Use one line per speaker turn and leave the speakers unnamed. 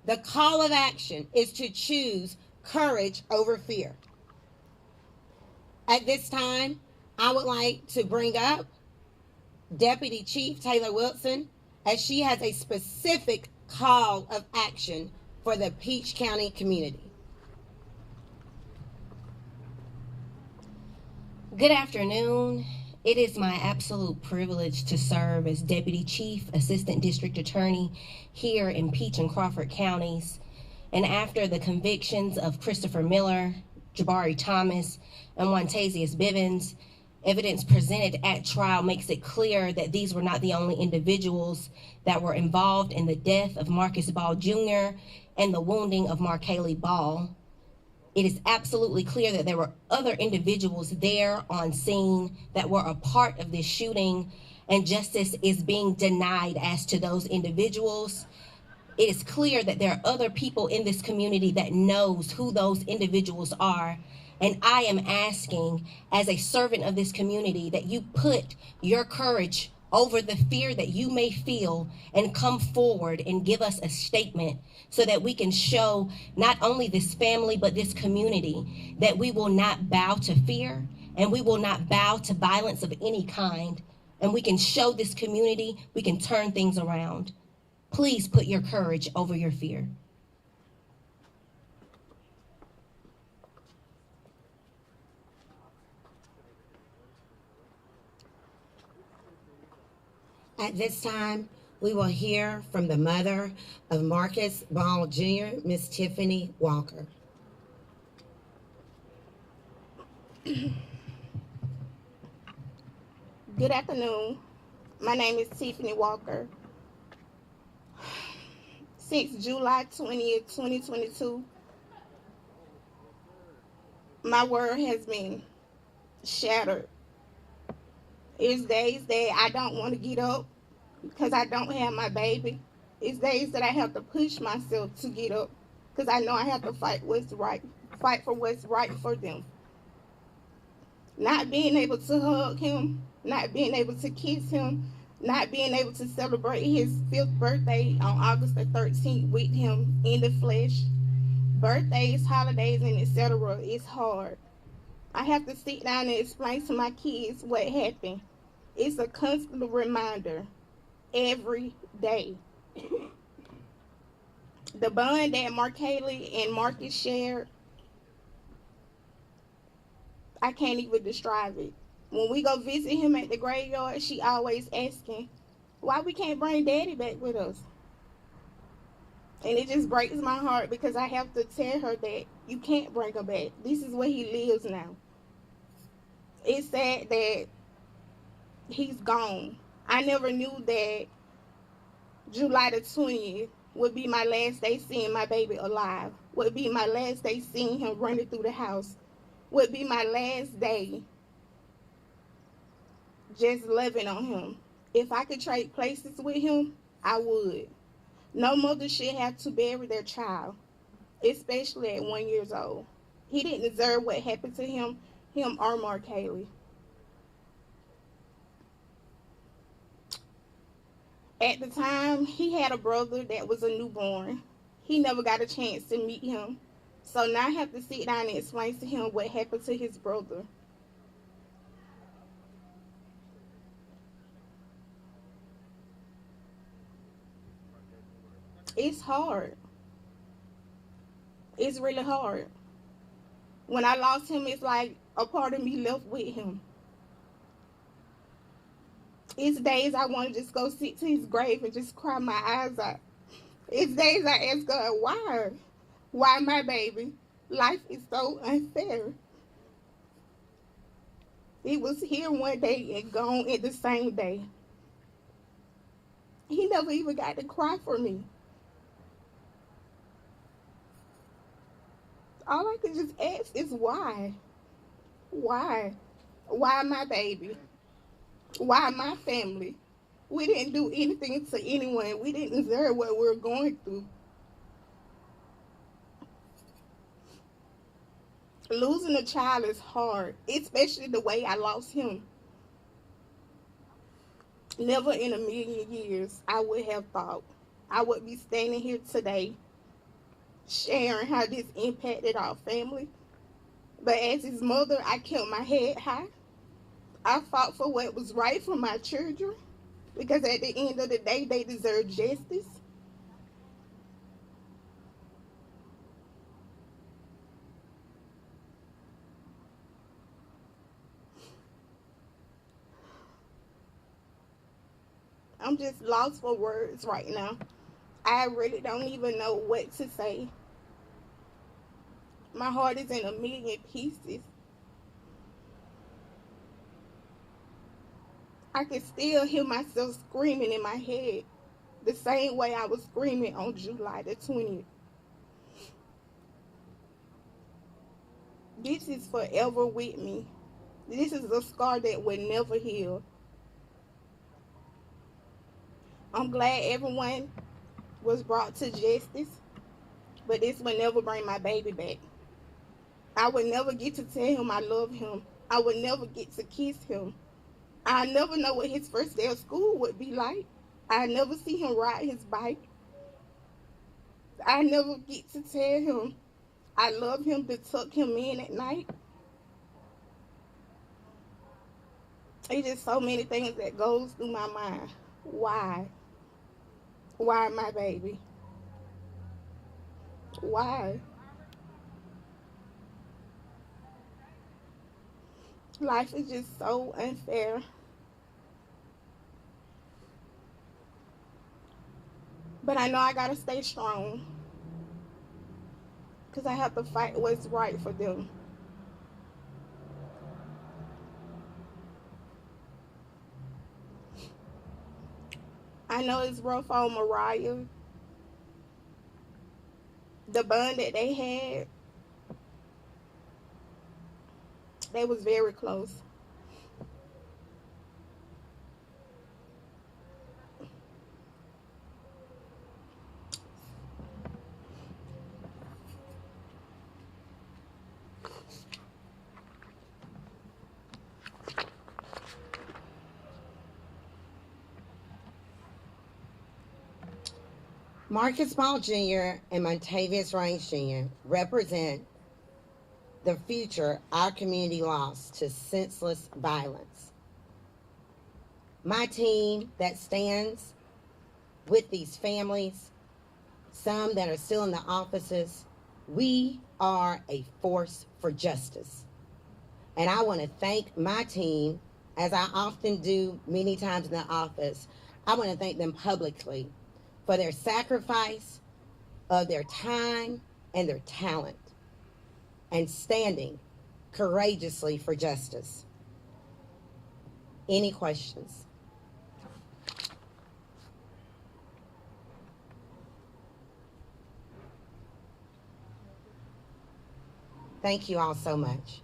The call of action is to choose courage over fear. At this time, I would like to bring up Deputy Chief Taylor Wilson, as she has a specific call of action for the Peach County community.
Good afternoon. It is my absolute privilege to serve as Deputy Chief Assistant District Attorney here in Peach and Crawford counties. And after the convictions of Christopher Miller, Jabari Thomas, and Wontazious Bivins, evidence presented at trial makes it clear that these were not the only individuals that were involved in the death of Marcus Ball Jr. and the wounding of Markaylee Ball. It is absolutely clear that there were other individuals there on scene that were a part of this shooting, and justice is being denied as to those individuals. It is clear that there are other people in this community that knows who those individuals are. And I am asking, as a servant of this community, that you put your courage over the fear that you may feel and come forward and give us a statement so that we can show not only this family but this community that we will not bow to fear and we will not bow to violence of any kind. And we can show this community we can turn things around. Please put your courage over your fear.
At this time, we will hear from the mother of Marcus Ball Jr., Miss Tiffany Walker.
Good afternoon. My name is Tiffany Walker. Since July 20th, 2022, my world has been shattered. It's days that I don't want to get up because I don't have my baby. It's days that I have to push myself to get up because I know I have to fight for what's right for them. Not being able to hug him, not being able to kiss him, not being able to celebrate his 5th birthday on August the 13th with him in the flesh. Birthdays, holidays, and etc. is hard. I have to sit down and explain to my kids what happened. It's a constant reminder every day. The bond that Markaylee and Marcus shared, I can't even describe it. When we go visit him at the graveyard, she always asking, why we can't bring Daddy back with us? And it just breaks my heart because I have to tell her that you can't bring him back. This is where he lives now. It's sad that he's gone. I never knew that July the 20th would be my last day seeing my baby alive, would be my last day seeing him running through the house, would be my last day just loving on him. If I could trade places with him, I would. No mother should have to bury their child, especially at 1 year old. He didn't deserve what happened to him or Markaylee. At the time, he had a brother that was a newborn. He never got a chance to meet him. So now I have to sit down and explain to him what happened to his brother. It's hard. It's really hard. When I lost him, it's like a part of me left with him. It's days I want to just go sit to his grave and just cry my eyes out. It's days I ask God, why? Why my baby? Life is so unfair. He was here one day and gone at the same day. He never even got to cry for me. All I can just ask is why? Why? Why my baby? Why my family? We didn't do anything to anyone. We didn't deserve what we're going through. Losing a child is hard, especially the way I lost him. Never in a million years I would have thought I would be standing here today sharing how this impacted our family. But as his mother, I kept my head high. I fought for what was right for my children because at the end of the day, they deserve justice. I'm just lost for words right now. I really don't even know what to say. My heart is in a million pieces. I can still hear myself screaming in my head the same way I was screaming on July the 20th. This is forever with me. This is a scar that will never heal. I'm glad everyone was brought to justice, but this will never bring my baby back. I would never get to tell him I love him. I would never get to kiss him. I never know what his first day of school would be like. I never see him ride his bike. I never get to tell him I love him, to tuck him in at night. It's just so many things that goes through my mind. Why? Why my baby? Why? Life is just so unfair. But I know I gotta stay strong because I have to fight what's right for them. I know it's rough on Mariah. The bond that they had, they was very close.
Marcus Ball Jr. and Wontazious Range Jr. represent the future our community lost to senseless violence. My team that stands with these families, some that are still in the offices, we are a force for justice. And I want to thank my team, as I often do many times in the office. I want to thank them publicly for their sacrifice of their time and their talent and standing courageously for justice. Any questions? Thank you all so much.